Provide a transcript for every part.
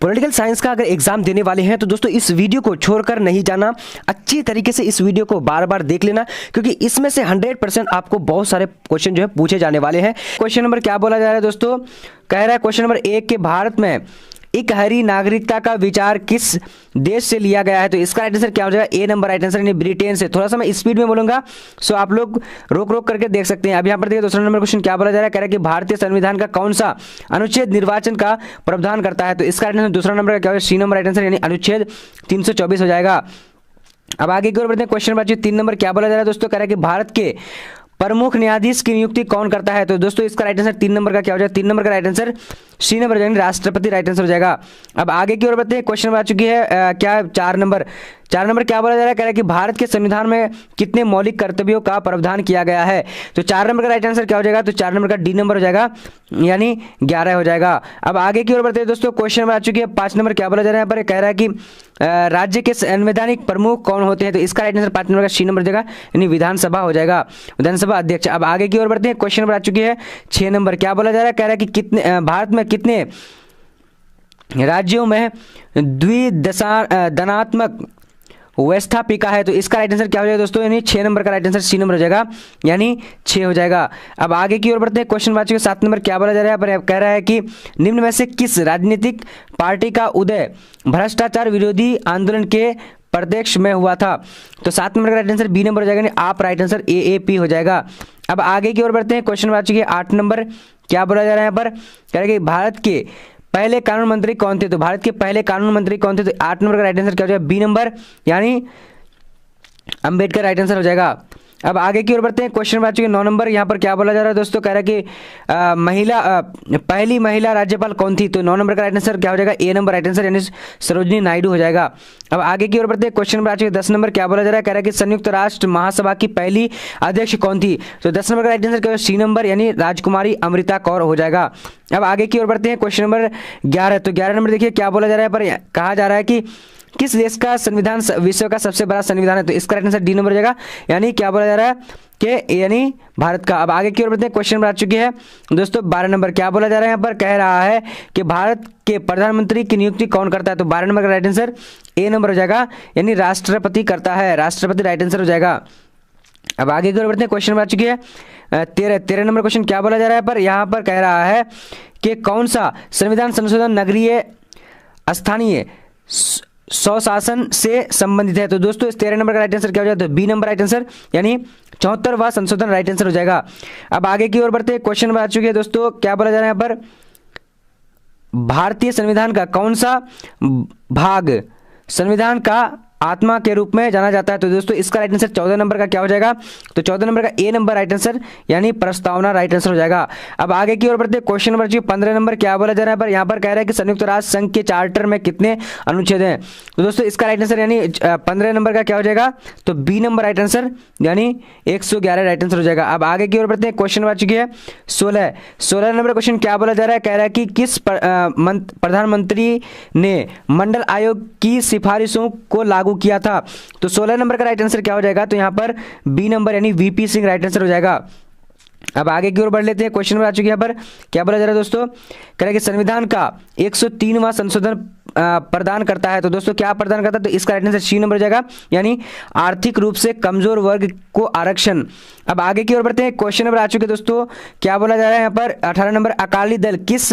Political science का अगर exam देने वाले हैं तो दोस्तों इस वीडियो को छोड़कर नहीं जाना, अच्छी तरीके से इस वीडियो को बार बार देख लेना, क्योंकि इसमें से 100% आपको बहुत सारे क्वेश्चन जो है पूछे जाने वाले हैं। क्वेश्चन नंबर क्या बोला जा रहा है दोस्तों, कह रहा है क्वेश्चन नंबर 1 के भारत में इकहरी नागरिकता का विचार किस देश से लिया गया है? तो इसका राइट आंसर क्या हो जाएगा? ए नंबर राइट आंसर, यानी ब्रिटेन से। थोड़ा सा मैं स्पीड में बोलूंगा, सो आप लोग रोक रोक करके देख सकते हैं। अब यहाँ पर देखिए दूसरा नंबर क्वेश्चन क्या बोला जा रहा है, कह रहा है कि भारतीय संविधान का कौन सा अनुच्छेद निर्वाचन का प्रावधान करता है? तो इसका राइट आंसर दूसरा नंबर का क्या होगा? सी नंबर राइट आंसर, यानी अनुच्छेद 324 हो जाएगा। अब आगे की ओर बढ़ते हैं, क्वेश्चन नंबर 3 नंबर क्या बोला जा रहा है दोस्तों, कह रहा है कि भारत के प्रमुख न्यायाधीश की नियुक्ति कौन करता है? तो दोस्तों इसका राइट आंसर 3 नंबर का क्या हो जाएगा? 3 नंबर का राइट आंसर सी नंबर, यानी राष्ट्रपति राइट आंसर हो जाएगा। अब आगे की ओर बढ़ते हैं, क्वेश्चन आ चुकी है क्या 4 नंबर क्या बोला जा रहा है, कह रहा है कि भारत के संविधान में कितने मौलिक कर्तव्यों का प्रावधान किया गया है? तो 4 नंबर का राइट आंसर क्या हो जाएगा? तो 4 नंबर का डी नंबर हो जाएगा, यानी 11 हो जाएगा। अब आगे की ओर बढ़ते हैं दोस्तों, क्वेश्चन आ चुकी है 5 नंबर क्या बोला जा रहा है, यहाँ पर कह रहा है कि राज्य के संवैधानिक प्रमुख कौन होते हैं? तो इसका राइट आंसर 5 नंबर का सी नंबर हो जाएगा, यानी विधानसभा हो जाएगा, विधानसभा अध्यक्ष। अब आगे की ओर बढ़ते हैं, क्वेश्चन नंबर आ चुकी है 6 नंबर क्या बोला जा रहा है, कह रहा है कि कितने भारत में कितने राज्यों में द्विदशात्मक व्यवस्थापिका है? तो इसका राइट आंसर क्या हो जाएगा दोस्तों, यानी 6 नंबर का राइट आंसर सी नंबर हो जाएगा, यानी 6 हो जाएगा। अब आगे की ओर बढ़ते हैं, क्वेश्चन बात 7 नंबर क्या बोला जा रहा है, पर कह रहा है कि निम्न में से किस राजनीतिक पार्टी का उदय भ्रष्टाचार विरोधी आंदोलन के प्रत्यक्ष में हुआ था? तो 7 नंबर का राइट आंसर बी नंबर हो जाएगा, आप राइट आंसर AAP हो जाएगा। अब आगे की ओर बढ़ते हैं, क्वेश्चन बात 8 नंबर क्या बोला जा रहा है, यहाँ पर कह रहा है कि भारत के पहले कानून मंत्री कौन थे? तो भारत के पहले कानून मंत्री कौन थे? तो 8 नंबर का राइट आंसर क्या हो जाएगा? बी नंबर, यानी अंबेडकर राइट आंसर हो जाएगा। अब आगे की ओर बढ़ते हैं, क्वेश्चन बात चुके 9 नंबर, यहाँ पर क्या बोला जा रहा है दोस्तों, कह रहा है कि पहली महिला राज्यपाल कौन थी? तो 9 नंबर का राइट आंसर क्या हो जाएगा? ए नंबर राइट आंसर, यानी सरोजिनी नायडू हो जाएगा। अब आगे की ओर बढ़ते हैं, क्वेश्चन बात चुके 10 नंबर क्या बोला जा रहा है, कह रहा है कि संयुक्त राष्ट्र महासभा की पहली अध्यक्ष कौन थी? तो 10 नंबर का राइट आंसर क्या होगा? सी नंबर, यानी राजकुमारी अमृता कौर हो जाएगा। अब आगे की ओर बढ़ते हैं, क्वेश्चन नंबर 11। तो 11 नंबर देखिए क्या बोला जा रहा है, पर कहा जा रहा है कि किस देश का संविधान विश्व का सबसे बड़ा संविधान है? तो इसका राइट आंसर डी नंबर हो जाएगा, यानी क्या बोला जा रहा है कि यानी भारत का। अब आगे की ओर बढ़ते हैं, क्वेश्चन नंबर आ चुकी है दोस्तों 12 नंबर क्या बोला जा रहा है, यहाँ पर कह रहा है कि भारत के प्रधानमंत्री की नियुक्ति कौन करता है? तो 12 नंबर का राइट आंसर ए नंबर हो जाएगा, यानी राष्ट्रपति करता है, राष्ट्रपति राइट आंसर हो जाएगा। अब आगे की ओर बढ़ते हैं, क्वेश्चन नंबर आ चुकी है 13 नंबर क्वेश्चन क्या बोला जा रहा है, पर यहाँ पर कह रहा है कि कौन सा संविधान संशोधन नगरीय स्थानीय स्वशासन से संबंधित है? तो दोस्तों इस 13 नंबर का राइट आंसर क्या हो जाएगा? तो बी नंबर राइट आंसर, यानी 74वां संशोधन राइट आंसर हो जाएगा। अब आगे की ओर बढ़ते हैं, क्वेश्चन नंबर आ चुके हैं दोस्तों क्या बोला जा रहा है यहाँ पर, भारतीय संविधान का कौन सा भाग संविधान का आत्मा के रूप में जाना जाता है? तो दोस्तों इसका राइट आंसर 14 नंबर का क्या हो जाएगा? तो 14 नंबर का ए नंबर राइट आंसर, यानी प्रस्तावना राइट आंसर हो जाएगा। अब आगे की ओर बढ़ते हैं, क्वेश्चन नंबर 15 नंबर क्या बोला जा रहा है, पर यहाँ पर कह रहा है कि संयुक्त राष्ट्र संघ के चार्टर में कितने अनुच्छेद हैं? तो दोस्तों इसका राइट आंसर, यानी 15 नंबर का क्या हो जाएगा? तो बी नंबर राइट आंसर, यानी 111 राइट आंसर हो जाएगा। अब आगे की ओर बढ़ते हैं, क्वेश्चन आ चुकी है 16 नंबर क्वेश्चन क्या बोला जा रहा है, कह रहा है कि किस प्रधानमंत्री ने मंडल आयोग की सिफारिशों को लागू किया था? तो 16 नंबर का राइट आंसर क्या हो जाएगा? तो यहां पर बी नंबर, यानी VP सिंह राइट आंसर हो जाएगा। अब आगे की ओर बढ़ लेते हैं, क्वेश्चन में आ चुके हैं पर क्या बोला जा रहा है दोस्तों, कह रहा है कि संविधान का 103वां संशोधन प्रदान करता है। तो दोस्तों क्या प्रदान करता है? तो इसका राइट आंसर सी नंबर हो जाएगा, यानी आर्थिक रूप से कमजोर वर्ग को आरक्षण। अब आगे की ओर बढ़ते हैं, क्वेश्चन नंबर आ चुके हैं दोस्तों क्या बोला जा रहा है यहाँ पर 18 नंबर, अकाली दल किस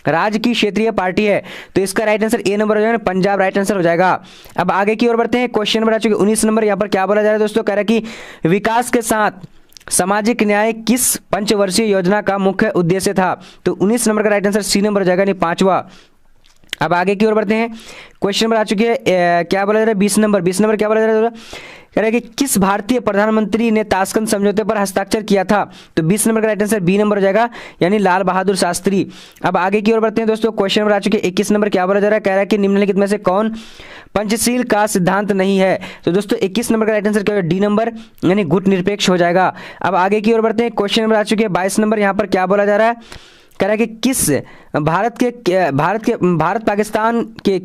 राज्य की क्षेत्रीय पार्टी है? तो इसका राइट आंसर ए नंबर हो जाएगा, पंजाब राइट आंसर हो जाएगा। अब आगे की ओर बढ़ते हैं, क्वेश्चन नंबर आ चुके 19 नंबर, यहाँ पर क्या बोला जा रहा है दोस्तों, कह रहा है कि विकास के साथ सामाजिक न्याय किस पंचवर्षीय योजना का मुख्य उद्देश्य था? तो 19 नंबर का राइट आंसर सी नंबर हो जाएगा, यानी 5वां। अब आगे की ओर बढ़ते हैं, क्वेश्चन नंबर आ चुके हैं क्या बोला जा रहा है 20 नंबर क्या बोला जा रहा है, कह रहा है कि किस भारतीय प्रधानमंत्री ने ताशकंद समझौते पर हस्ताक्षर किया था? तो 20 नंबर का राइट आंसर बी नंबर हो जाएगा, यानी लाल बहादुर शास्त्री। अब आगे की ओर बढ़ते हैं दोस्तों, क्वेश्चन नंबर आ चुके 21 नंबर क्या बोला जा रहा है, कह रहा है कि निम्नलिखित में से कौन पंचशील का सिद्धांत नहीं है? तो दोस्तों 21 नंबर का राइट आंसर क्या होगा? डी नंबर, यानी गुट निरपेक्ष हो जाएगा। अब आगे की ओर बढ़ते हैं, क्वेश्चन नंबर आ चुके 22 नंबर, यहाँ पर क्या बोला जा रहा है, कह रहा है कि किस भारत पाकिस्तान के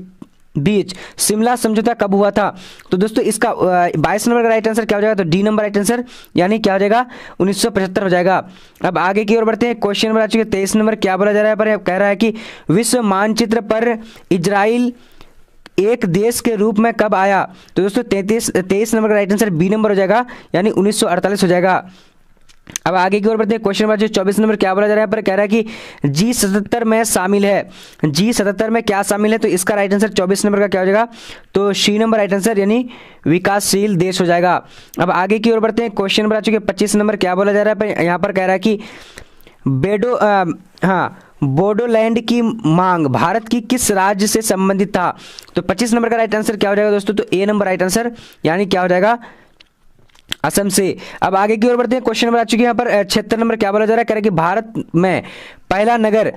बीच शिमला समझौता कब हुआ था? तो दोस्तों इसका 22 नंबर का राइट आंसर क्या हो जाएगा? तो डी नंबर राइट आंसर, यानी क्या हो जाएगा? 1975 हो जाएगा। अब आगे की ओर बढ़ते हैं। क्वेश्चन नंबर आ चुके 23 नंबर। क्या बोला जा रहा है पर? कह रहा है कि विश्व मानचित्र पर इजराइल एक देश के रूप में कब आया? तो दोस्तों 23 नंबर का राइट आंसर बी नंबर हो जाएगा, यानी 1948 हो जाएगा। अब आगे की ओर बढ़ते हैं। Question number 24 number. क्या बोला जा रहा है पर? कह रहा है कि G77 में शामिल है। G77 में क्या शामिल है? तो इसका राइट आंसर 24 नंबर का क्या हो जाएगा? तो सी नंबर राइट आंसर, यानी विकासशील देश हो जाएगा। अब आगे की ओर बढ़ते हैं। क्वेश्चन नंबर आ चुके 25 नंबर। क्या बोला जा रहा है पर? यहाँ पर कह रहा है कि बोडोलैंड की मांग भारत की किस राज्य से संबंधित था? तो 25 नंबर का राइट आंसर क्या हो जाएगा दोस्तों? तो ए नंबर राइट आंसर, यानी क्या हो जाएगा? असम से। अब आगे की ओर बढ़ते हैं। क्वेश्चन नंबर आ चुके हैं यहाँ पर 76 नंबर। क्या बोला जा रहा है? कह रहा है कि भारत में पहला नगर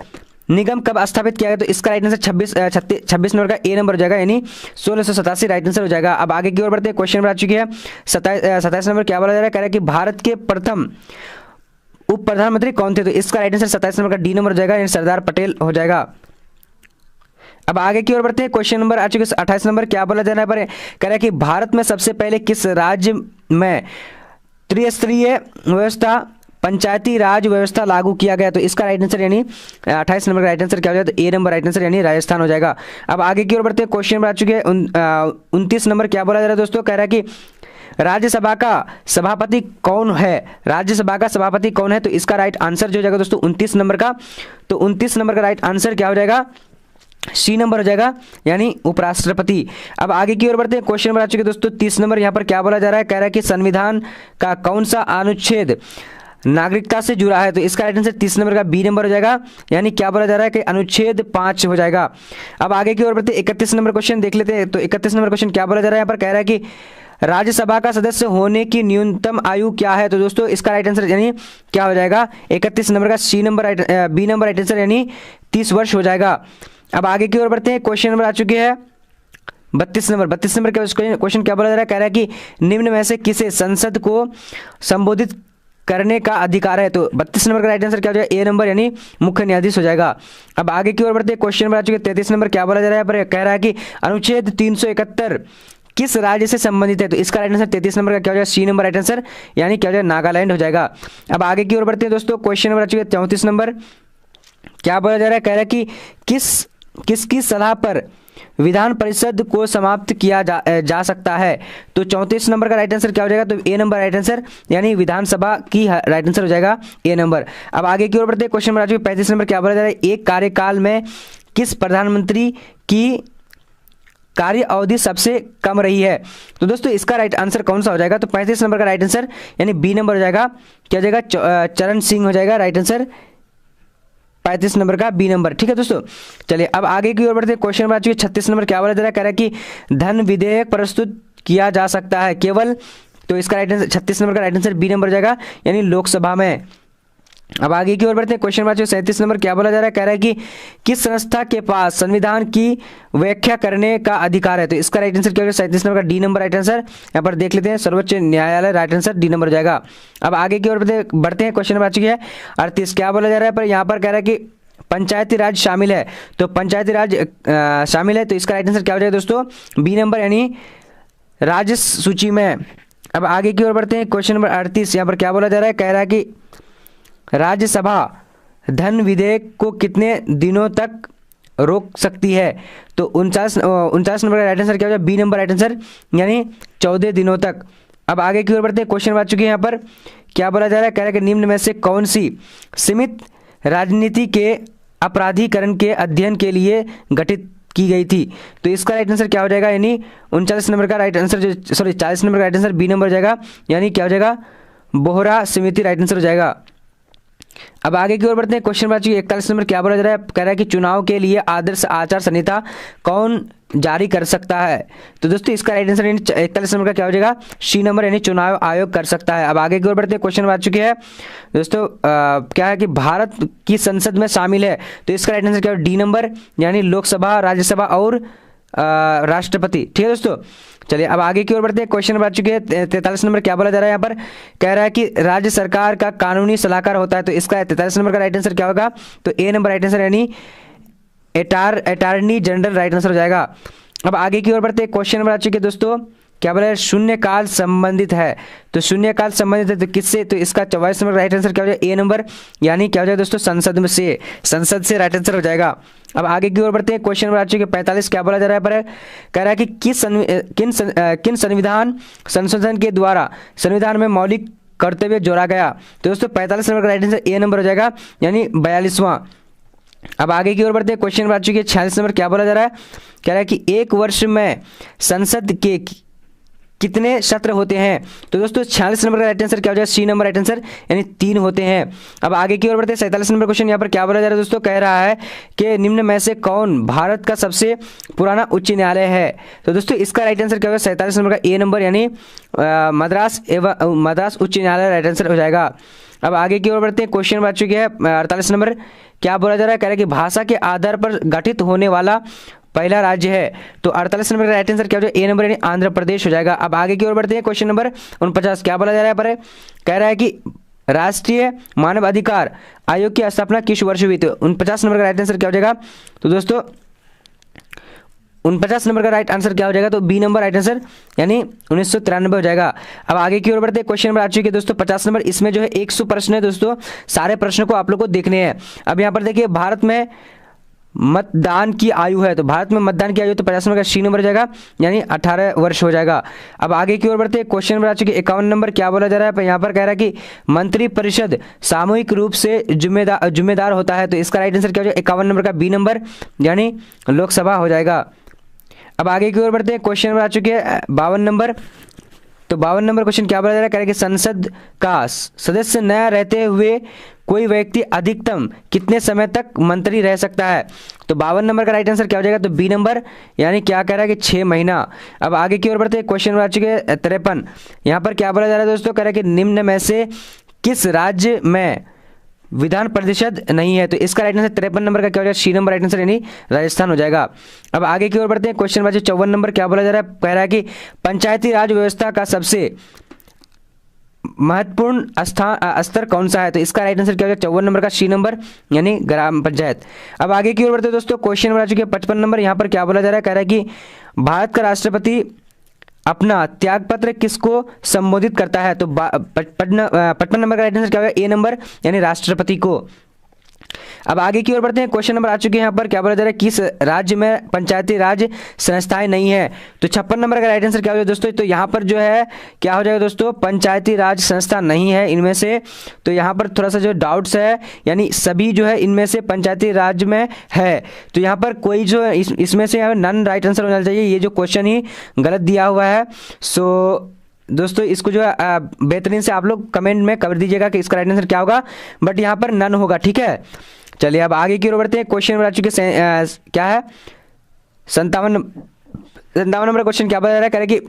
निगम कब स्थापित किया गया? तो इसका राइट आंसर 26 नंबर का ए नंबर हो जाएगा, यानी 1687 राइट आंसर हो जाएगा। अब आगे की ओर बढ़ते हैं। क्वेश्चन नंबर आ चुकी है 27 नंबर। क्या बोला जा रहा है? कह रहा है कि भारत के प्रथम उप प्रधानमंत्री कौन थे? तो इसका राइट आंसर 27 नंबर का डी नंबर हो जाएगा, यानी सरदार पटेल हो जाएगा। अब आगे की ओर बढ़ते हैं। क्वेश्चन नंबर आ चुके 28 नंबर। क्या बोला जा रहा है पर? कह रहा है कि भारत में सबसे पहले किस राज्य में त्रिस्तरीय व्यवस्था पंचायती राज व्यवस्था लागू किया गया? तो इसका राइट आंसर, यानी 28 नंबर का राइट आंसर क्या हो जाएगा? तो ए नंबर राइट आंसर, यानी राजस्थान हो जाएगा। अब आगे की ओर बढ़ते हैं। क्वेश्चन नंबर आ चुके हैं 29 नंबर। क्या बोला जा रहा है दोस्तों? कह रहा है कि राज्यसभा का सभापति कौन है? राज्यसभा का सभापति कौन है? तो इसका राइट आंसर जो हो जाएगा दोस्तों 29 नंबर का, तो 29 नंबर का राइट आंसर क्या हो जाएगा? सी नंबर हो जाएगा, यानी उपराष्ट्रपति। अब आगे की ओर बढ़ते हैं। क्वेश्चन नंबर आ चुके दोस्तों 30 नंबर। यहाँ पर क्या बोला जा रहा है? कह रहा है कि संविधान का कौन सा अनुच्छेद नागरिकता से जुड़ा है? तो इसका राइट आंसर 30 नंबर का बी नंबर हो जाएगा, यानी क्या बोला जा रहा है कि अनुच्छेद 5 हो जाएगा। अब आगे की ओर बढ़ते हैं। 31 नंबर क्वेश्चन देख लेते हैं। तो 31 नंबर क्वेश्चन क्या बोला जा रहा है? यहाँ पर कह रहा है कि राज्यसभा का सदस्य होने की न्यूनतम आयु क्या है? तो दोस्तों इसका राइट आंसर, यानी क्या हो जाएगा? 31 नंबर का C number B number right answer, यानी 30 वर्ष हो जाएगा। अब आगे की ओर बढ़ते हैं। क्वेश्चन नंबर आ चुके हैं 32 नंबर। 32 नंबर का क्वेश्चन क्या बोला जा रहा है? कह रहा है कि निम्न में से किसे संसद को संबोधित करने का अधिकार है? तो 32 नंबर का राइट आंसर क्या हो जाएगा? ए नंबर, यानी मुख्य न्यायाधीश हो जाएगा। अब आगे की ओर बढ़ते हैं। क्वेश्चन नंबर आ चुके 33 नंबर। क्या बोला जा रहा है? पर कह रहा है कि अनुच्छेद 371 किस राज्य से संबंधित है? तो इसका राइट आंसर 33 नंबर का क्या हो जाएगा? सी नंबर राइट आंसर, यानी क्या हो जाएगा? नागालैंड हो जाएगा। अब आगे की ओर बढ़ते हैं दोस्तों। क्वेश्चन नंबर आ चुके 34 नंबर। क्या बोला जा रहा है? कह रहा है कि किसकी सलाह पर विधान परिषद को समाप्त किया जा सकता है? तो 34 नंबर का राइट आंसर क्या हो जाएगा? तो ए नंबर राइट आंसर, यानी विधानसभा की राइट आंसर हो जाएगा ए नंबर। अब आगे की ओर बढ़ते हैं। क्वेश्चन नंबर आ चुके 35 नंबर। क्या बोला जा रहा है? एक कार्यकाल में किस प्रधानमंत्री की कार्य अवधि सबसे कम रही है? तो दोस्तों इसका राइट आंसर कौन सा हो जाएगा? तो 35 नंबर का राइट आंसर, यानी बी नंबर हो जाएगा। क्या हो जाएगा? चरण सिंह हो जाएगा राइट आंसर, 35 नंबर का बी नंबर। ठीक है दोस्तों, चलिए अब आगे की ओर बढ़ते हैं। क्वेश्चन नंबर आ चुके 36 नंबर। क्या बोला जा रहा है? कह रहा है कि धन विधेयक प्रस्तुत किया जा सकता है केवल, तो इसका राइट आंसर 36 नंबर का राइट आंसर बी नंबर हो जाएगा, यानी लोकसभा में। अब आगे की ओर बढ़ते हैं। Question number 37 number. क्या बोला जा रहा है? कह रहा है कि किस संस्था के पास संविधान की व्याख्या करने का अधिकार है? तो इसका राइट आंसर क्या होगा? 37 नंबर का डी नंबर राइट आंसर। यहाँ पर देख लेते हैं, सर्वोच्च न्यायालय राइट आंसर डी नंबर हो जाएगा। अब आगे की ओर बढ़ते हैं। क्वेश्चन नंबर आ चुकी है 38। क्या बोला जा रहा है? पर यहाँ पर कह रहा है कि पंचायती राज शामिल है, तो पंचायती राज शामिल है, तो इसका राइट आंसर क्या हो जाएगा दोस्तों? बी नंबर, यानी राज्य सूची में। अब आगे की ओर बढ़ते हैं। Question number 38। यहाँ पर क्या बोला जा रहा है? कह रहा है कि राज्यसभा धन विधेयक को कितने दिनों तक रोक सकती है? तो 49 नंबर का राइट आंसर क्या हो जाएगा? बी नंबर राइट आंसर, यानी 14 दिनों तक। अब आगे की ओर बढ़ते हैं। क्वेश्चन आ चुके हैं यहाँ पर। क्या बोला जा रहा है? कह रहा है कि निम्न में से कौन सी सीमित राजनीति के अपराधीकरण के अध्ययन के लिए गठित की गई थी? तो इसका राइट आंसर क्या हो जाएगा? यानी 39 नंबर का राइट आंसर, 40 नंबर का राइट आंसर बी नंबर हो जाएगा, यानी क्या हो जाएगा? बोहरा समिति राइट आंसर हो जाएगा। अब आगे की ओर बढ़ते हैं। Question number 41 number. क्या बोला जा रहा है? कह रहा है कि चुनाव के लिए आदर्श आचार संहिता कौन जारी कर सकता है? तो दोस्तों इसका राइट आंसर 41 नंबर का क्या हो जाएगा? सी नंबर, यानी चुनाव आयोग कर सकता है। अब आगे की ओर बढ़ते हैं। क्वेश्चन आ चुके हैं दोस्तों, क्या है कि भारत की संसद में शामिल है, तो इसका राइट आंसर क्या है? डी नंबर, यानी लोकसभा, राज्यसभा और राष्ट्रपति। ठीक है दोस्तों, चलिए अब आगे की ओर बढ़ते हैं। क्वेश्चन नंबर आ चुके हैं 43 नंबर। क्या बोला जा रहा है यहाँ पर? कह रहा है कि राज्य सरकार का कानूनी सलाहकार होता है, तो इसका 43 नंबर का राइट आंसर क्या होगा? तो ए नंबर राइट आंसर, यानी अटॉर्नी जनरल राइट आंसर हो जाएगा। अब आगे की ओर बढ़ते हैं, क्वेश्चन नंबर आ चुके हैं दोस्तों, क्या बोला है, शून्यकाल संबंधित है। तो शून्यकाल संबंधित है तो किससे, तो इसका 24 नंबर राइट आंसर क्या हो जाएगा, ए नंबर, यानी क्या हो जाएगा दोस्तों, संसद से राइट आंसर हो जाएगा। अब आगे की ओर बढ़ते हैं, क्वेश्चन नंबर आ चुके 45, क्या बोला जा रहा है पर, कह रहा है कि किन संविधान संशोधन के द्वारा संविधान में मौलिक कर्तव्य जोड़ा गया। तो दोस्तों 45 नंबर का राइट आंसर ए नंबर हो जाएगा, यानी 42वां। अब आगे की ओर बढ़ते हैं, क्वेश्चन नंबर आ चुकी है 46 नंबर, क्या बोला जा रहा है, कह रहा है कि एक वर्ष में संसद के कितने सत्र होते हैं। तो दोस्तों 46 नंबर का राइट आंसर क्या हो जाएगा, सी नंबर राइट आंसर, यानी 3 होते हैं। अब आगे की ओर बढ़ते हैं, 47 नंबर क्वेश्चन, यहाँ पर क्या बोला जा रहा है दोस्तों, कह रहा है कि निम्न में से कौन भारत का सबसे पुराना उच्च न्यायालय है। तो दोस्तों इसका राइट आंसर क्या होगा, 47 नंबर का ए नंबर, यानी मद्रास उच्च न्यायालय राइट आंसर हो जाएगा। अब आगे की ओर बढ़ते हैं, क्वेश्चन बात चुकी है 48 नंबर, क्या बोला जा रहा है, कह रहा है कि भाषा के आधार पर गठित होने वाला पहला राज्य है। तो 48 नंबर का राइट आंसर क्या हो जाएगा, ए नंबर, यानी आंध्र प्रदेश हो जाएगा। अब आगे की ओर बढ़ते हैं, क्वेश्चन नंबर 49, क्या बोला जा रहा है पर, कह रहा है कि राष्ट्रीय मानव अधिकार आयोग की स्थापना किस वर्ष हुई। तो 49 नंबर का राइट आंसर क्या हो जाएगा, तो दोस्तों 49 नंबर का राइट आंसर क्या हो जाएगा, तो बी नंबर राइट आंसर, यानी 1993 हो जाएगा। अब आगे की ओर बढ़ते हैं, क्वेश्चन नंबर आ चुके हैं दोस्तों 50 नंबर, इसमें जो है 100 प्रश्न है दोस्तों, सारे प्रश्नों को आप लोग को देखने हैं। अब यहाँ पर देखिए, भारत में मतदान की आयु है, तो भारत में मतदान की आयु तो 50 नंबर का सी नंबर हो जाएगा, यानी 18 वर्ष हो जाएगा। अब आगे की ओर बढ़ते हैं, क्वेश्चन नंबर आ चुके 51 नंबर, क्या बोला जा रहा है, यहाँ पर कह रहा है कि मंत्रिपरिषद सामूहिक रूप से जिम्मेदार होता है। तो इसका राइट आंसर क्या हो जाएगा, 51 नंबर का बी नंबर, यानी लोकसभा हो जाएगा। अब आगे की ओर बढ़ते हैं, क्वेश्चन नंबर आ चुके हैं 52 नंबर, तो 52 नंबर क्वेश्चन क्या बोला जा रहा है, कह रहा है कि संसद का सदस्य न रहते हुए कोई व्यक्ति अधिकतम कितने समय तक मंत्री रह सकता है। तो 52 नंबर का राइट आंसर क्या हो जाएगा, तो बी नंबर, यानी क्या कह रहा है कि 6 महीना। अब आगे की ओर बढ़ते हैं, क्वेश्चन नंबर आ चुके हैं 53, यहाँ पर क्या बोला जा रहा है दोस्तों, कह रहा है कि निम्न में से किस राज्य में विधान परिषद नहीं है। तो इसका राइट आंसर 53 नंबर का क्या हो जाएगा, सी नंबर राइट आंसर, यानी राजस्थान हो जाएगा। अब आगे की ओर बढ़ते हैं, क्वेश्चन नंबर 54 नंबर, क्या बोला जा रहा है, कह रहा है कि पंचायती राज व्यवस्था का सबसे महत्वपूर्ण स्तर कौन सा है। तो इसका राइट आंसर क्या हो जाएगा, 54 नंबर का सी नंबर, यानी ग्राम पंचायत। अब आगे की ओर बढ़ते हैं दोस्तों, क्वेश्चन नंबर आ चुके हैं 55 नंबर, यहाँ पर क्या बोला जा रहा है, कह रहा है कि भारत का राष्ट्रपति अपना त्यागपत्र किसको संबोधित करता है। तो 55 नंबर का राइट आंसर क्या होगा, ए नंबर, यानी राष्ट्रपति को। अब आगे की ओर बढ़ते हैं, क्वेश्चन नंबर आ चुके हैं यहाँ पर, क्या बोला जा रहा है, किस राज्य में पंचायती राज संस्थाएं नहीं है। तो 56 नंबर का राइट आंसर क्या हो जाएगा दोस्तों, तो यहाँ पर जो है क्या हो जाएगा दोस्तों, पंचायती राज संस्था नहीं है इनमें से। तो यहाँ पर थोड़ा सा जो डाउट्स है, यानी सभी जो है इनमें से पंचायती राज में है। तो यहाँ पर कोई जो इसमें से नन राइट आंसर होना चाहिए, ये जो क्वेश्चन ही गलत दिया हुआ है। सो दोस्तों इसको जो है बेहतरीन से आप लोग कमेंट में कर दीजिएगा कि इसका राइट आंसर क्या होगा, बट यहाँ पर नन होगा, ठीक है। चलिए अब आगे की ओर बढ़ते हैं, क्वेश्चन नंबर आ चुके क्या है 57 नंबर क्वेश्चन, क्या बता रहा है, कह रहा है कि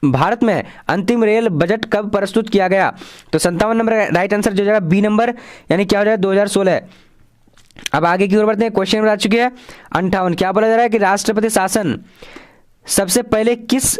भारत में अंतिम रेल बजट कब प्रस्तुत किया गया। तो 57 नंबर राइट आंसर जो जाएगा बी नंबर, यानी क्या हो जाएगा 2016। अब आगे की ओर बढ़ते हैं, क्वेश्चन नंबर आ चुके हैं 58, क्या बोला जा रहा है कि राष्ट्रपति शासन सबसे पहले किस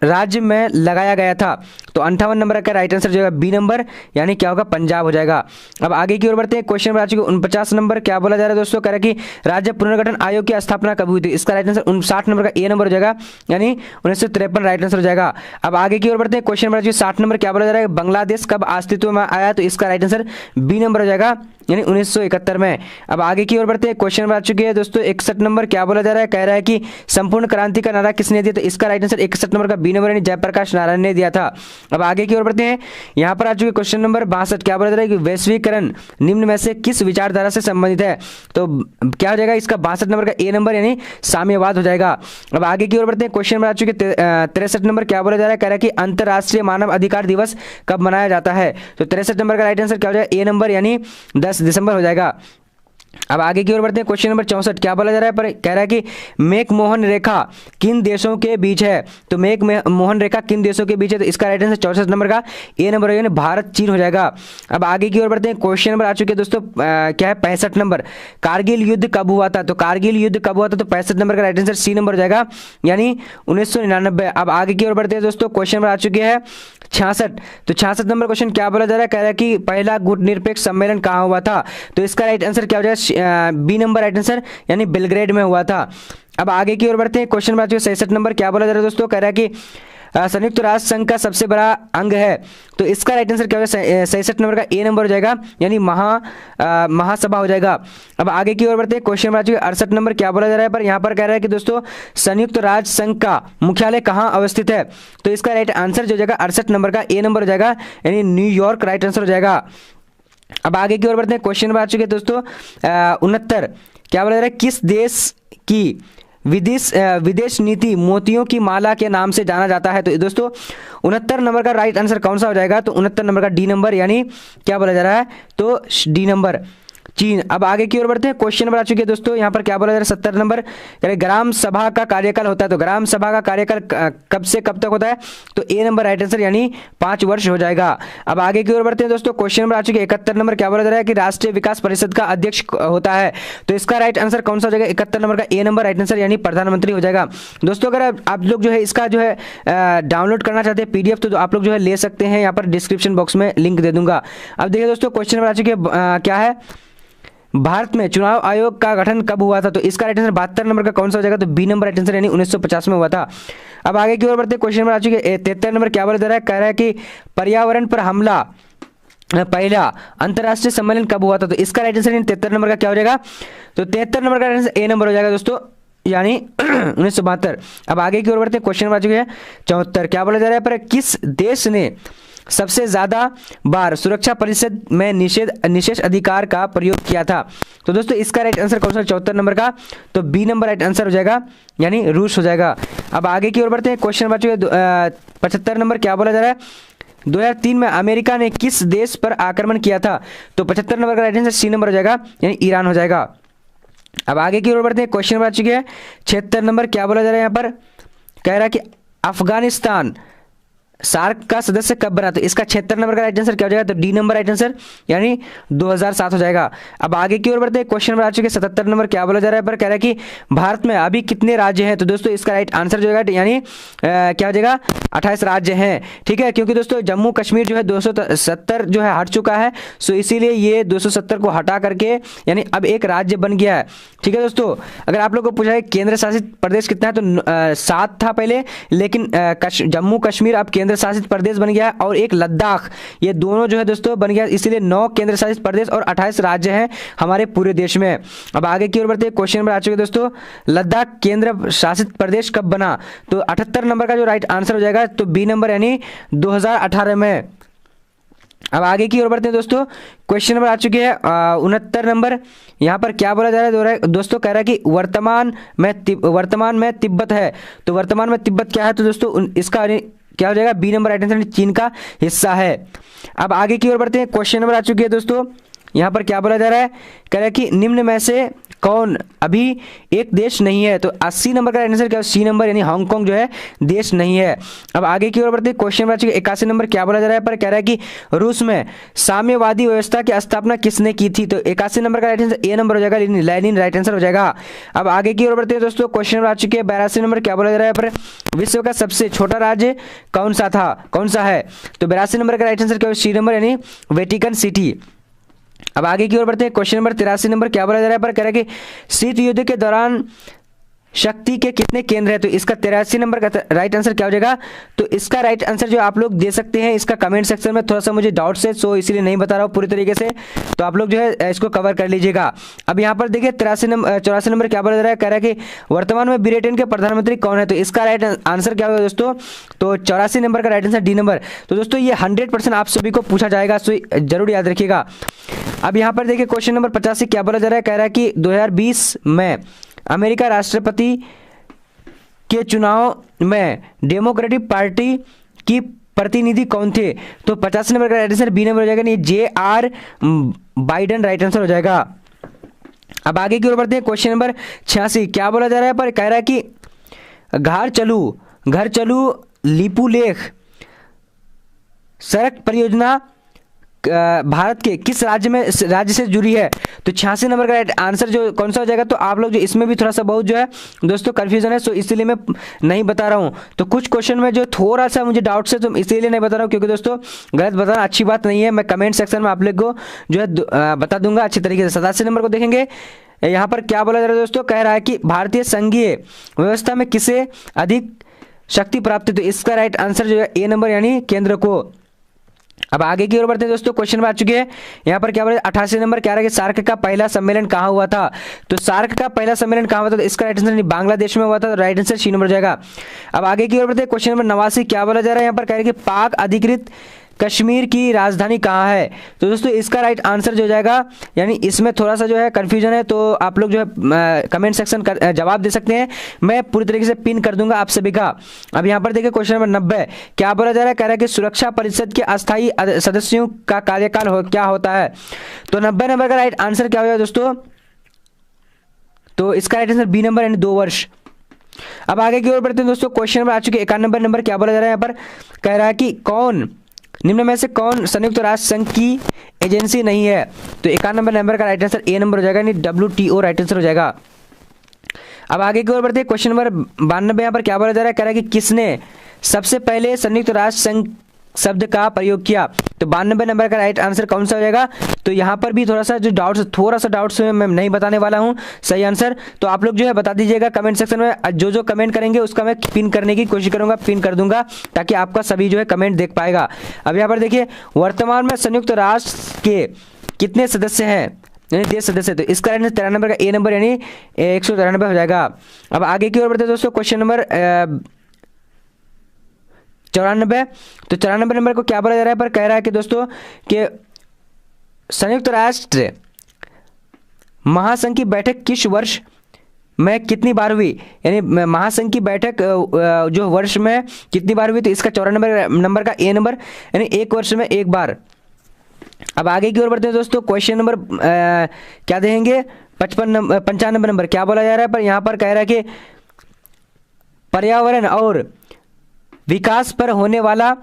राज्य में लगाया गया था। तो 58 नंबर का राइट आंसर जो है बी नंबर, यानी क्या होगा पंजाब हो जाएगा। अब आगे की ओर बढ़ते हैं, क्वेश्चन नंबर आ चुके 49 नंबर, क्या बोला जा रहा है दोस्तों, कह रहा है कि राज्य पुनर्गठन आयोग की स्थापना कब हुई थी। इसका राइट आंसर 59 नंबर का ए नंबर हो जाएगा, यानी 1953 राइट आंसर हो जाएगा। अब आगे की ओर बढ़ते हैं, क्वेश्चन नंबर 60 नंबर, क्या बोला जा रहा है बांग्लादेश कब अस्तित्व में आया। तो इसका राइट आंसर बी नंबर हो जाएगा, यानी 1971 में। अब आगे की ओर बढ़ते हैं, क्वेश्चन नंबर आ चुके हैं दोस्तों 61 नंबर, क्या बोला जा रहा है, कह रहा है कि संपूर्ण क्रांति का नारा किसने दिया। तो इसका राइट आंसर 61 नंबर का बी नंबर, यानी जयप्रकाश नारायण ने दिया था। अब आगे की ओर बढ़ते हैं, यहाँ पर आ चुके क्वेश्चन नंबर 62, क्या बोला जा रहा है कि वैश्वीकरण निम्न में से किस विचारधारा से संबंधित है। तो क्या हो जाएगा इसका 62 नंबर का ए नंबर, यानी साम्यवाद हो जाएगा। अब आगे की ओर बढ़ते हैं, क्वेश्चन नंबर आ चुके 63 नंबर, क्या बोला जा रहा है, कह रहा है कि अंतर्राष्ट्रीय मानव अधिकार दिवस कब मनाया जाता है। तो 63 नंबर का राइट आंसर क्या हो जाएगा, ए नंबर, यानी 10 दिसंबर हो जाएगा। अब आगे की ओर बढ़ते हैं, क्वेश्चन नंबर 64, क्या बोला जा रहा है, पर कह रहा है कि मेक मोहन रेखा किन देशों के बीच है। तो मेक मोहन रेखा किन देशों के बीच है। तो इसका राइट आंसर 64 नंबर का ए नंबर, यानी भारत चीन हो जाएगा। अब आगे की ओर बढ़ते हैं, क्वेश्चन नंबर आ चुके हैं दोस्तों क्या है 65 नंबर, कारगिल युद्ध कब हुआ था। तो कारगिल युद्ध कब हुआ था। तो 65 नंबर का राइट आंसर सी नंबर हो जाएगा, यानी 1999। अब आगे की ओर बढ़ते हैं दोस्तों, क्वेश्चन नंबर आ चुके हैं 66। तो 66 नंबर क्वेश्चन क्या बोला जा रहा है, कह रहा है कि पहला गुटनिरपेक्ष सम्मेलन कहाँ हुआ था। तो इसका राइट आंसर क्या हो जाएगा, बी नंबर राइट आंसर, यानी बेलग्रेड में हुआ था। अब आगे की ओर बढ़ते हैं। क्वेश्चन नंबर 67 नंबर क्या बोला जा रहा है दोस्तों, कह रहा है कि संयुक्त राष्ट्र संघ का सबसे बड़ा अंग है, तो इसका राइट आंसर क्या होगा, 67 नंबर का ए नंबर हो जाएगा, यानी महासभा हो जाएगा। अब आगे की ओर बढ़ते हैं। क्वेश्चन नंबर 68 नंबर क्या बोला जा रहा है, पर यहाँ पर कह रहा है कि दोस्तों संयुक्त राष्ट्र संघ का मुख्यालय कहाँ अवस्थित है, तो इसका राइट आंसर जो हो जाएगा 68 नंबर का ए नंबर हो जाएगा, यानी न्यूयॉर्क राइट आंसर हो जाएगा। अब आगे की ओर बढ़ते हैं। क्वेश्चन नंबर आ चुके हैं दोस्तों 69 क्या बोला जा रहा है, किस देश की विदेश नीति मोतियों की माला के नाम से जाना जाता है, तो दोस्तों 69 नंबर का राइट आंसर कौन सा हो जाएगा, तो 69 नंबर का डी नंबर, यानी क्या बोला जा रहा है, तो डी नंबर चीन। अब आगे की ओर बढ़ते हैं। क्वेश्चन नंबर आ चुके हैं दोस्तों, यहाँ पर क्या बोला जा रहा है 70 नंबर, यानी ग्राम सभा का कार्यकाल होता है, तो ग्राम सभा का कार्यकाल कब से कब तक होता है, तो ए नंबर राइट आंसर, यानी 5 वर्ष हो जाएगा। अब आगे की ओर बढ़ते हैं दोस्तों। क्वेश्चन नंबर आ चुके हैं 71 नंबर क्या बोला जा रहा है कि राष्ट्रीय विकास परिषद का अध्यक्ष होता है, तो इसका राइट आंसर कौन सा हो जाएगा, 71 नंबर का ए नंबर राइट आंसर, यानी प्रधानमंत्री हो जाएगा। दोस्तों अगर आप लोग जो है इसका जो है डाउनलोड करना चाहते हैं पीडीएफ, तो आप लोग जो है ले सकते हैं, यहाँ पर डिस्क्रिप्शन बॉक्स में लिंक दे दूंगा। अब देखिए दोस्तों क्वेश्चन नंबर आ चुके हैं क्या है, भारत में चुनाव आयोग का गठन कब हुआ था, तो इसका राइट आंसर 72 नंबर का कौन सा हो जाएगा, तो बी नंबर राइट आंसर, यानी 1950 में हुआ था। अब आगे की ओर बढ़ते हैं। क्वेश्चन नंबर आ चुके हैं 73 नंबर क्या बोला जा रहा है, कह रहा है कि पर्यावरण पर हमला पहला अंतर्राष्ट्रीय सम्मेलन कब हुआ था, तो इसका राइट आंसर 73 नंबर का क्या हो जाएगा, तो 73 नंबर का राइट आंसर ए नंबर हो जाएगा दोस्तों, यानी 1972। अब आगे की ओर बढ़ते हैं। क्वेश्चन नंबर आ चुके हैं 74 क्या बोला जा रहा है, पर किस देश ने सबसे ज्यादा बार सुरक्षा परिषद में निषेध अधिकार का प्रयोग किया था, तो दोस्तों इसका राइट आंसर कौन सा, 74 नंबर का, तो बी नंबर राइट आंसर हो जाएगा, यानी रूस हो जाएगा। अब आगे की ओर बढ़ते हैं। क्वेश्चन नंबर 75 नंबर क्या बोला जा रहा है, 2003 में अमेरिका ने किस देश पर आक्रमण किया था, तो 75 नंबर का राइट आंसर सी नंबर हो जाएगा, यानी ईरान हो जाएगा। अब आगे की ओर बढ़ते हैं। क्वेश्चन नंबर आ चुके हैं 76 नंबर क्या बोला जा रहा है, यहाँ पर कह रहा है कि अफगानिस्तान सार्क का सदस्य कब बना, तो इसका 76 नंबर का राइट आंसर क्या हो जाएगा, तो डी नंबर राइट आंसर, यानी 2007 हो जाएगा। अब आगे की ओर बढ़ते हैं। क्वेश्चन नंबर आ चुके 77 नंबर क्या बोला जा रहा है, पर कह रहा है कि भारत में अभी कितने राज्य हैं, तो दोस्तों इसका राइट आंसर जो है यानी क्या हो जाएगा, 28 राज्य हैं, ठीक है, क्योंकि दोस्तों जम्मू कश्मीर जो है 270 जो है हट चुका है, सो इसीलिए ये 270 को हटा करके यानी अब एक राज्य बन गया है, ठीक है दोस्तों। अगर आप लोग को पूछा है केंद्र शासित प्रदेश कितना है, तो 7 था पहले, लेकिन जम्मू कश्मीर अब केंद्र शासित प्रदेश बन गया, और एक लद्दाख, ये दोनों जो है दोस्तों बन गया, इसीलिए 9 केंद्र शासित प्रदेश और 28 राज्य हैं हमारे पूरे देश में। अब आगे की ओर बढ़ते हैं। क्वेश्चन नंबर आ चुके दोस्तों, लद्दाख केंद्र शासित प्रदेश कब बना, तो 78 नंबर का जो राइट आंसर हो जाएगा, तो बी नंबर, यानी 2018 में। अब आगे की ओर बढ़ते हैं दोस्तों। क्वेश्चन नंबर आ चुके हैं 69 नंबर, यहाँ पर क्या बोला जा रहा है दोस्तों, कह रहा है कि वर्तमान में तिब्बत है, तो वर्तमान में तिब्बत क्या है, तो दोस्तों इसका क्या हो जाएगा, बी नंबर राइट आंसर, चीन का हिस्सा है। अब आगे की ओर बढ़ते हैं। क्वेश्चन नंबर आ चुकी है दोस्तों, यहाँ पर क्या बोला जा रहा है, कह रहा है कि निम्न में से कौन अभी एक देश नहीं है, तो 80 नंबर का आंसर क्या है, सी नंबर, यानी हांगकांग जो है देश नहीं है। अब आगे की ओर बढ़ते हैं। क्वेश्चन नंबर 81 नंबर क्या बोला जा रहा है, पर कह रहा है कि रूस में साम्यवादी व्यवस्था की स्थापना किसने की थी, तो 81 नंबर का राइट आंसर ए नंबर हो जाएगा, लेनिन राइट आंसर हो जाएगा। अब आगे की ओर बढ़ते हैं दोस्तों। क्वेश्चन नंबर आ चुके हैं 82 नंबर क्या बोला जा रहा है, पर विश्व का सबसे छोटा राज्य कौन सा है, तो 82 नंबर का राइट आंसर क्या है, सी नंबर, यानी वेटिकन सिटी। अब आगे की ओर बढ़ते हैं। क्वेश्चन नंबर 83 नंबर क्या बोला जा रहा है, पर कह रहा है कि शीत युद्ध के दौरान शक्ति के कितने केंद्र है, तो इसका 83 नंबर का राइट आंसर क्या हो जाएगा, तो इसका राइट आंसर जो आप लोग दे सकते हैं, इसका कमेंट सेक्शन में थोड़ा सा मुझे डाउट्स है, सो इसीलिए नहीं बता रहा हूँ पूरी तरीके से, तो आप लोग जो है इसको कवर कर लीजिएगा। अब यहाँ पर देखिए 84 नंबर क्या बोला जा रहा है, कह रहा है कि वर्तमान में ब्रिटेन के प्रधानमंत्री कौन है, तो इसका राइट आंसर क्या होगा दोस्तों, तो 84 नंबर का राइट आंसर डी नंबर। तो दोस्तों ये 100% आप सभी को पूछा जाएगा, सो जरूर याद रखिएगा। अब यहाँ पर देखिए क्वेश्चन नंबर 85 क्या बोला जा रहा है, कह रहा है कि 2020 में अमेरिका राष्ट्रपति के चुनाव में डेमोक्रेटिक पार्टी की प्रतिनिधि कौन थे, तो 50 नंबर का राइट आंसर बी नंबर हो जाएगा, नहीं JR बाइडेन राइट आंसर हो जाएगा। अब आगे की ओर बढ़ते हैं। क्वेश्चन नंबर 86 क्या बोला जा रहा है, पर कह रहा है कि घर चलू लिपुलेख सड़क परियोजना भारत के किस राज्य से जुड़ी है, तो 86 नंबर का राइट आंसर जो कौन सा हो जाएगा, तो आप लोग जो इसमें भी थोड़ा सा बहुत जो है दोस्तों कंफ्यूजन है, सो इसलिए मैं नहीं बता रहा हूं। तो कुछ क्वेश्चन में जो थोड़ा सा मुझे डाउट्स है, तो इसीलिए नहीं बता रहा हूं, क्योंकि दोस्तों गलत बताना अच्छी बात नहीं है। मैं कमेंट सेक्शन में आप लोग को जो है बता दूंगा अच्छी तरीके से। 87 नंबर को देखेंगे, यहाँ पर क्या बोला जा रहा है दोस्तों, कह रहा है कि भारतीय संघीय व्यवस्था में किसे अधिक शक्ति प्राप्त है, तो इसका राइट आंसर जो है ए नंबर यानी केंद्र को। अब आगे की ओर बढ़ते हैं दोस्तों, क्वेश्चन में आ चुके हैं यहाँ पर क्या बोले 88 नंबर क्या रहा है कि सार्क का पहला सम्मेलन कहाँ हुआ था, तो सार्क का पहला सम्मेलन कहाँ हुआ था, तो इसका राइट आंसर बांग्लादेश में हुआ था, तो राइट आंसर सी नंबर जाएगा। अब आगे की ओर बढ़ते हैं, क्वेश्चन नंबर 89 क्या बोला जा रहा है यहाँ पर कह रहे हैं कि पाक अधिकृत कश्मीर की राजधानी कहाँ है, तो दोस्तों इसका राइट आंसर जो जाएगा, यानी इसमें थोड़ा सा जो है कन्फ्यूजन है, तो आप लोग जो है कमेंट सेक्शन जवाब दे सकते हैं, मैं पूरी तरीके से पिन कर दूंगा आप सभी का। अब यहाँ पर देखिए क्वेश्चन नंबर 90 क्या बोला जा रहा है, कह रहा है कि सुरक्षा परिषद के अस्थायी सदस्यों का कार्यकाल क्या होता है, तो 90 नंबर का राइट आंसर क्या होगा दोस्तों, तो इसका राइट आंसर बी नंबर यानी 2 वर्ष। अब आगे की ओर बढ़ते हैं दोस्तों, क्वेश्चन नंबर आ चुके 91 नंबर क्या बोला जा रहा है यहाँ पर, कह रहा है कि कौन निम्न में से कौन संयुक्त राष्ट्र संघ की एजेंसी नहीं है, तो 91 नंबर का राइट आंसर ए नंबर हो जाएगा, यानी WTO राइट आंसर हो जाएगा। अब आगे की ओर बढ़ते हैं, क्वेश्चन नंबर 92 यहाँ पर क्या बोला जा रहा है, कह रहा है कि किसने सबसे पहले संयुक्त राष्ट्र संघ शब्द का प्रयोग किया, तो 92 नंबर का राइट आंसर कौन सा हो जाएगा, तो यहाँ पर भी थोड़ा सा डाउट्स मैं नहीं बताने वाला हूँ सही आंसर, तो आप लोग जो है बता दीजिएगा कमेंट सेक्शन में, जो कमेंट करेंगे उसका मैं पिन करने की कोशिश करूंगा, पिन कर दूंगा ताकि आपका सभी जो है कमेंट देख पाएगा। अब यहाँ पर देखिए वर्तमान में संयुक्त राष्ट्र के कितने सदस्य हैं, यानी देश सदस्य, तो इसका राइट आंसर 13 नंबर का ए नंबर यानी 193 हो जाएगा। अब आगे की ओर बढ़ते दोस्तों, क्वेश्चन नंबर 94, तो 94 नंबर को क्या बोला जा रहा है, पर कह रहा है कि दोस्तों कि संयुक्त राष्ट्र महासंघ की बैठक किस वर्ष में कितनी बार हुई, यानी महासंघ की बैठक जो वर्ष में कितनी बार हुई, तो इसका 94 नंबर का ए नंबर यानी 1 वर्ष में 1 बार। अब आगे की ओर बढ़ते हैं दोस्तों, क्वेश्चन नंबर क्या देंगे 95 नंबर क्या बोला जा रहा है, पर यहाँ पर कह रहा है कि पर्यावरण और विकास पर होने वाला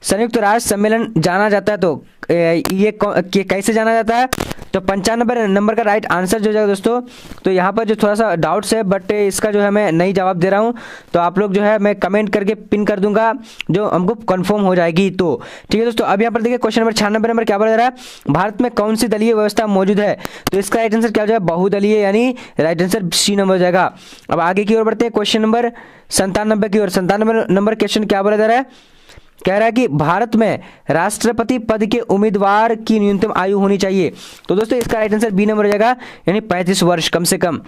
संयुक्त राष्ट्र सम्मेलन जाना जाता है, तो ये कैसे जाना जाता है, तो 95 नंबर का राइट आंसर जो जाएगा दोस्तों, तो यहाँ पर जो थोड़ा सा डाउट्स है बट इसका जो है मैं नहीं जवाब दे रहा हूँ, तो आप लोग जो है मैं कमेंट करके पिन कर दूंगा जो हमको कंफर्म हो जाएगी, तो ठीक है दोस्तों। अब यहाँ पर देखिए क्वेश्चन नंबर 96 नंबर क्या बोला जा रहा है, भारत में कौन सी दलीय व्यवस्था मौजूद है, तो इसका राइट आंसर क्या हो जाएगा, बहुदलीय यानी राइट आंसर सी नंबर हो जाएगा। अब आगे की ओर बढ़ते हैं, क्वेश्चन नंबर 97 की ओर। 97 नंबर क्वेश्चन क्या बोला जा रहा है, कह रहा है कि भारत में राष्ट्रपति पद के उम्मीदवार की न्यूनतम आयु होनी चाहिए, तो दोस्तों इसका राइट आंसर बी नंबर हो जाएगा, यानी 35 वर्ष कम से कम।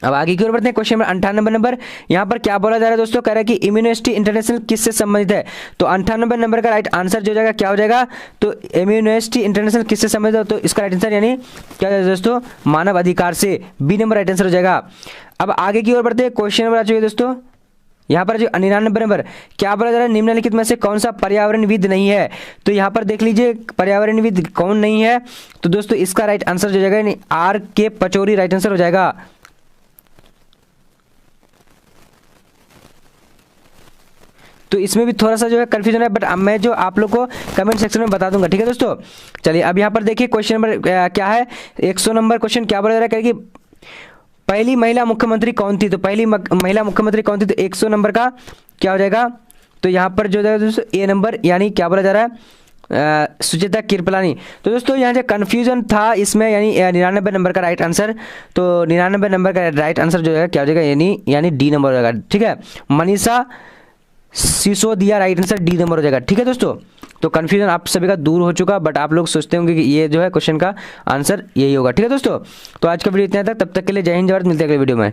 अब आगे की ओर बढ़ते हैं, क्वेश्चन नंबर 98 नंबर यहाँ पर क्या बोला जा रहा है दोस्तों, कह रहा है कि इम्यूनिटी इंटरनेशनल किससे संबंधित है, तो 98 नंबर का राइट आंसर जो जाएगा क्या हो जाएगा, तो इम्यूनिटी इंटरनेशनल किससे संबंधित है, तो इसका राइट आंसर यानी क्या है दोस्तों, मानव अधिकार से, बी नंबर राइट आंसर हो जाएगा। अब आगे की ओर बढ़ते हैं, क्वेश्चन नंबर आ चुके दोस्तों, यहाँ पर जो 99 नंबर क्या बोला जा रहा है, निम्नलिखित में से कौन सा पर्यावरणविद नहीं है, तो यहाँ पर देख लीजिए पर्यावरणविद कौन नहीं है, तो दोस्तों इसका राइट आंसर जो जाएगा यानी RK पचौरी राइट आंसर हो जाएगा। तो इसमें भी थोड़ा सा जो है कंफ्यूजन है, बट अब मैं जो आप लोग को कमेंट सेक्शन में बता दूंगा, ठीक है दोस्तों। चलिए अब यहाँ पर देखिए क्वेश्चन नंबर क्या है, 100 नंबर क्वेश्चन क्या बोला जा रहा है कि पहली महिला मुख्यमंत्री कौन थी, तो पहली महिला मुख्यमंत्री कौन थी, तो 100 नंबर का क्या हो जाएगा, तो यहाँ पर जो जाएगा दोस्तों ए नंबर यानी क्या बोला जा रहा है, सुचेता कृपलानी। तो दोस्तों यहाँ जो कन्फ्यूजन था इसमें यानी 99 नंबर का राइट आंसर, तो 99 नंबर का राइट आंसर जो है क्या हो जाएगा, यानी डी नंबर हो जाएगा, ठीक है। Manisha Sisodia right answer D number हो जाएगा, ठीक है दोस्तों। तो कन्फ्यूजन आप सभी का दूर हो चुका, बट आप लोग सोचते होंगे कि ये जो है क्वेश्चन का आंसर यही होगा, ठीक है दोस्तों। तो आज का वीडियो इतना तक, तब तक के लिए जय हिंद जय भारत, मिलते हैं अगले वीडियो में।